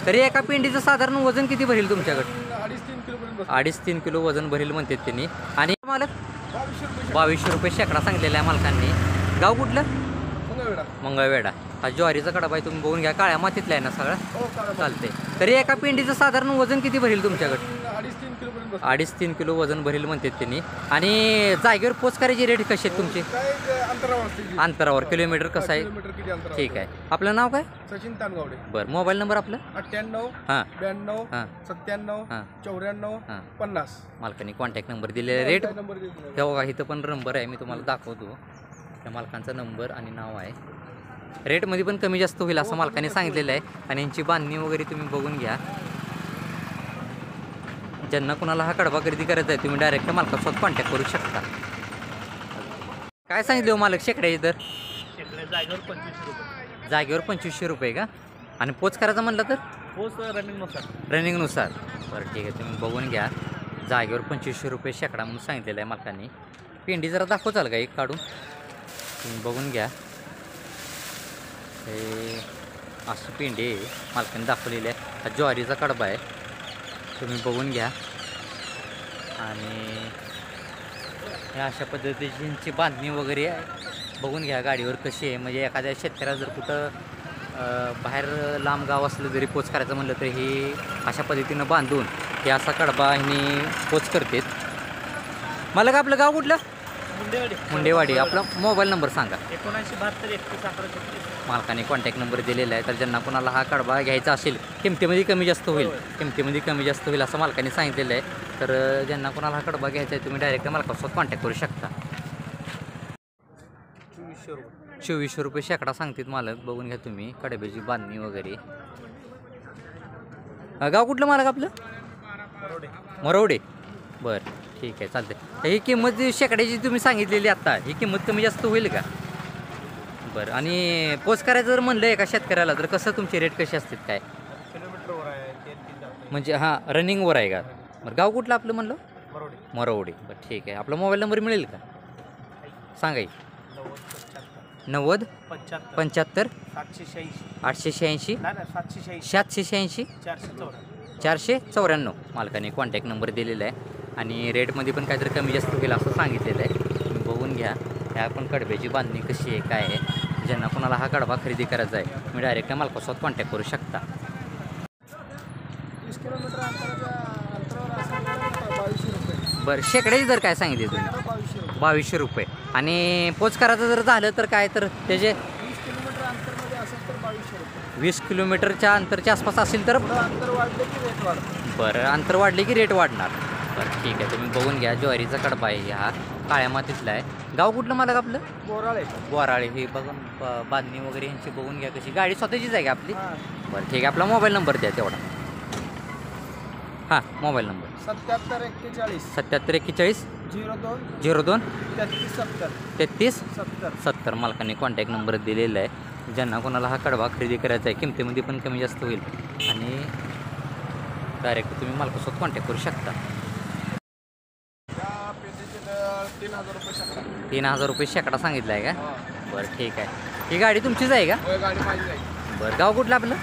तरी एका पेंडीचं साधारण वजन किती भरेल तुमच्याकडे? 2.5-3 किलो. 2.5-3 किलो वजन भरेल म्हणतात त्यांनी. आणि मालक 2200 रुपये शेकडा सांगितलेला आहे मालकांनी. गाव कुठलं? मंगळवेढा. हा ज्वारीचा कडबा आहे, तुम्ही बघून घ्या. काळ्या मातीतला आहे ना सगळा? चालते. तरी एका पेंडीचं साधारण वजन किती भरेल तुमच्याकडे? 2.5-3 किलो वजन भरेल म्हणतात त्यांनी. आणि जागेवर पोच करायची रेट कशी आहेत तुमची? अंतरावर किलोमीटर कसं आहे? ठीक आहे. आपलं नाव काय? सचिन तानगावडे. बरं, मोबाईल नंबर आपलं? 98 हां 92 हां 97 हां 94 हां 50. मालकांनी कॉन्टॅक्ट नंबर दिलेला. रेट तेव्हा इथं पण नंबर आहे, मी तुम्हाला दाखवतो. त्या मालकांचा नंबर आणि नाव आहे. रेटमध्ये पण कमी जास्त होईल असं मालकाने सांगितलेलं आहे. आणि यांची बांधणी वगैरे तुम्ही बघून घ्या. ज्यांना कुणाला हा कडबा खरेदी करायचा आहे तुम्ही डायरेक्ट मालकासोबत कॉन्टॅक्ट करू शकता. काय सांगितले हो मालक शेकड्याचे दर? जागेवर 2500 रुपये. जागेवर 2500 रुपये का? आणि पोच करायचा म्हणलं तर? पोच रनिंगनुसार. बरं ठीक आहे, तुम्ही बघून घ्या. जागेवर 2500 रुपये शेकडा म्हणून सांगितलेलं आहे मालकांनी. पेंडी जरा दाखवचाल का एक काढून? तुम्ही बघून घ्या. हे अशी पेंडी मालकाने दाखवलेली आहे. हा ज्वारीचा कडबा आहे, तुम्ही बघून घ्या. आणि अशा पद्धतीची बांधणी वगैरे बघून घ्या गाडीवर कशी आहे. म्हणजे एखाद्या शेतकऱ्याला जर कुठं बाहेर लांब गाव असलं जरी पोच करायचं म्हणलं तर हे अशा पद्धतीनं बांधून हे असा कडबा ह्यांनी पोच करतात. मला का आपलं गाव कुठलं? मुंडेवाडी. आपला मोबाईल नंबर सांगा. 7972 मालकाने कॉन्टॅक्ट नंबर दिलेला आहे. तर ज्यांना कोणाला हा कडबा घ्यायचा असेल, किमतीमध्ये कमी जास्त होईल असं मालकाने सांगितलेलं आहे. तर ज्यांना कोणाला हा कडबा घ्यायचा आहे तुम्ही डायरेक्ट मालकासोबत कॉन्टॅक्ट करू शकता. 2400 रुपये शेकडा सांगतात मालक. बघून घ्या तुम्ही कडब्याची बांधणी वगैरे. गाव कुठलं मालक आपलं? मरवडे. बरं ठीक आहे, चालतंय. ही किंमत शेकड्याची तुम्ही सांगितलेली आत्ता, ही किंमत कमी जास्त होईल का? बरं. आणि पोच करायचं जर म्हणलं एका शेतकऱ्याला तर कसं तुमचे रेट कसे असतात काय? किलोमीटरवर आहे. म्हणजे हां रनिंगवर आहे का? बरं. गाव कुठलं आपलं म्हणलं? मरवडे. बरं ठीक आहे. आपला मोबाईल नंबर मिळेल का? सांगा. 90 75 886 786 494 मालकाने कॉन्टॅक्ट नंबर दिलेला आहे. आणि रेटमध्ये पण काहीतरी कमी जास्त होईल असं सांगितलेलं आहे. तुम्ही बघून घ्या. ह्या पण कडब्याची बांधणी कशी आहे काय आहे. ज्यांना कोणाला हा कडबा खरेदी करायचा आहे तुम्ही डायरेक्ट मालकासोबत कॉन्टॅक्ट करू शकता. 30 किलोमीटर अंतरावर असेल तर 2200 रुपये. बरं, शेकड्याचे दर काय सांगितले तुम्ही? 2200 रुपये. आणि पोच करायचं जर झालं तर काय तर त्याचे? 20 किलोमीटर अंतरमध्ये असेल तर 2200 रुपये. 20 किलोमीटरच्या अंतरच्या आसपास असेल तर? अंतर वाढले की रेट वाढतं. बरं, अंतर वाढले की रेट वाढणार. बरं ठीक आहे, तुम्ही बघून घ्या. ज्वारीचा कडबा आहे हा, काळ्या मातीतला आहे. गाव कुठलं मालक आपलं? बोराळे. हे बघून बांधणी वगैरे यांची बघून घ्या कशी. गाडी स्वतःचीच आहे का आपली? बरं ठीक आहे. आपला मोबाईल नंबर द्या तेवढा. हां मोबाईल नंबर 7741 7741 02 33 70 मालकाने कॉन्टॅक्ट नंबर दिलेला आहे. ज्यांना कोणाला हा कडबा खरेदी करायचा आहे किमतीमध्ये पण कमी जास्त होईल आणि डायरेक्ट तुम्ही मालकासोबत कॉन्टॅक्ट करू शकता. 3000 रुपये शेकडा सांगितला आहे का? बरं ठीक आहे. ही गाडी तुमचीच आहे का? गाडी माझी आहे. बरं, गाव कुठलं आपलं?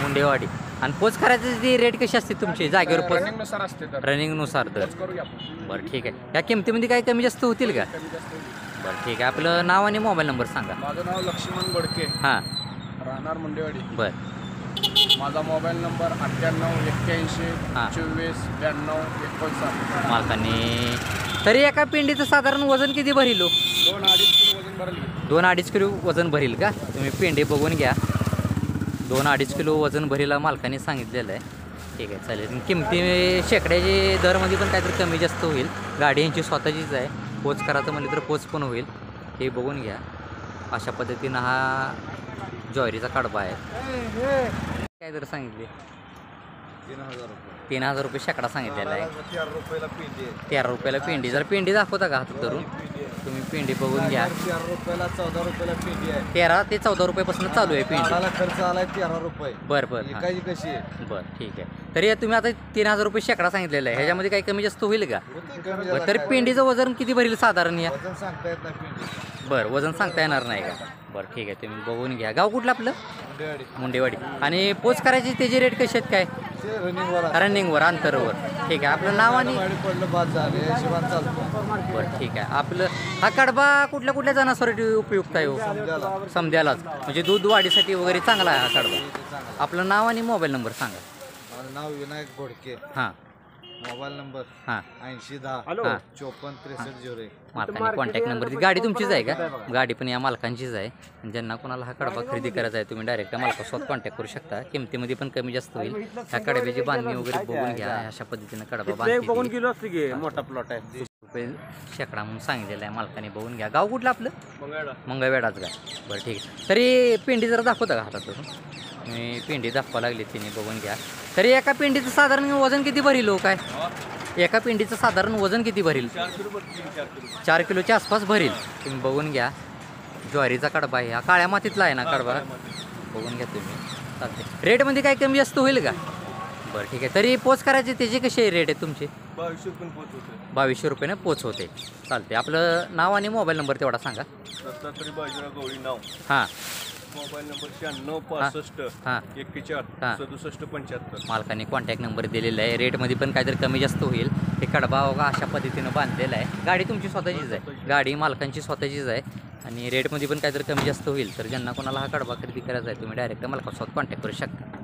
मुंडेवाडी. आणि पोच करायची ती रेट कशी असते तुमची? जागेवर पोच रनिंगनुसार असते. रनिंगनुसार तर करूया आपण. बरं ठीक आहे. या किमतीमध्ये काही कमी जास्त होतील का? बरं ठीक आहे. आपलं नाव आणि मोबाईल नंबर सांगा. माझं नाव लक्ष्मण बडके, हां राहणार मुंडेवाडी. बरं. माझा मोबाईल नंबर 98 81 24 92 59. मालकाने तरी एका पेंडीचं साधारण वजन किती भरील? 2-2.5 किलो वजन भरली. 2-2.5 किलो वजन भरील का? तुम्ही पेंडी बघून घ्या. 2-2.5 किलो वजन भरीला मालकाने सांगितलेलं आहे. ठीक आहे चालेल. किमती शेकड्याचे दरमध्ये पण काहीतरी कमी जास्त होईल. गाडी यांची स्वतःचीच आहे. पोच करायचं म्हणलं तर पोच पण होईल. हे बघून घ्या. अशा पद्धतीनं हा ज्वारीचा कडबा आहे. काय दर सांगितले? 3000 रुपये शेकडा सांगितलेला आहे. 13 रुपयाला पेंडी. जर पेंडी दाखवता का हातात धरून? तुम्ही पेंडी बघून घ्या. 13 रुपयाला 14 रुपयाला पेंडी आहे. 13 ते 14 रुपयापासून चालू आहे पेंडी. खर्च आलाय 13 रुपये. बरं एकाची कशी आहे? बरं ठीक आहे. तरी तुम्ही आता 3000 रुपये शेकडा सांगितलेला आहे. ह्याच्यामध्ये काही कमी जास्त होईल का? बरं, तरी पेंडीचं वजन किती भरेल साधारण? या सांगता येत नाही पेंडी. बरं, वजन सांगता येणार नाही का? बरं ठीक आहे. तुम्ही बघून घ्या. गाव कुठलं आपलं? मुंडेवाडी. आणि पोच करायची त्याची रेट कशी आहेत काय? रनिंगवर अंतरवर. ठीक आहे. आपलं नाव आणि बरं ठीक आहे. आपलं हा कडबा कुठल्या कुठल्या जनावरांसाठी उपयुक्त आहे हो? समद्यालाच म्हणजे दूध वाढीसाठी वगैरे चांगला आहे हा कडबा. आपलं नाव आणि मोबाईल नंबर सांगा. माझं नाव विनायक घोडके. हां मोबाईल नंबर हां 8010 54 6301. मालकाने कॉन्टॅक्ट नंबर. ती गाडी तुमचीच आहे का? गाडी पण या मालकांचीच आहे. आणि ज्यांना कोणाला हा कडबा खरेदी करायचा आहे तुम्ही डायरेक्ट मालकासोबत कॉन्टॅक्ट करू शकता. किमतीमध्ये पण कमी जास्त होईल. ह्या कडब्याची बांधणी वगैरे बघून घ्या. अशा पद्धतीनं कडबा बघून बांधली गेलो असते की मोठा प्लॉट आहे. रुपये शेकडा म्हणून सांगितलेलं आहे मालकाने. बघून घ्या. गाव कुठलं आपलं? मंगळवेढाच का? बरं ठीक आहे. तरी पेंडी जरा दाखवता का हातात धरून? मी पेंडी दाखवा लागली तिने. बघून घ्या. तरी एका पेंडीचं साधारण वजन किती भरील हो काय? एका पेंडीचं साधारण वजन किती भरील? 4 किलोच्या आसपास भरील. तुम्ही बघून घ्या. ज्वारीचा कडबा आहे. हा काळ्या मातीतला आहे ना कडबा? बघून घ्या तुम्ही. चालते. रेटमध्ये काय कमी जास्त होईल का? बरं ठीक आहे. तरी पोच करायची त्याची कशी रेट आहे तुमची? 2200 रुपयानं पोच होते. चालते. आपलं नाव आणि मोबाईल नंबर तेवढा सांगा. दत्तात्रय बाजीराव गवळी नाव. हां मोबाईल नंबर 96 65 हां 41 हां 67 75. मालकाने कॉन्टॅक्ट नंबर दिलेला आहे. रेटमध्ये पण काहीतरी कमी जास्त होईल. हे कडबा बघा अशा पद्धतीनं बांधलेला आहे. गाडी तुमची स्वतःचीच आहे? गाडी मालकांची स्वतःचीच आहे. आणि रेटमध्ये पण काहीतरी कमी जास्त होईल. तर ज्यांना कोणाला हा कडबा खरेदी करायचा आहे तुम्ही डायरेक्ट मालकासोबत कॉन्टॅक्ट करू शकता.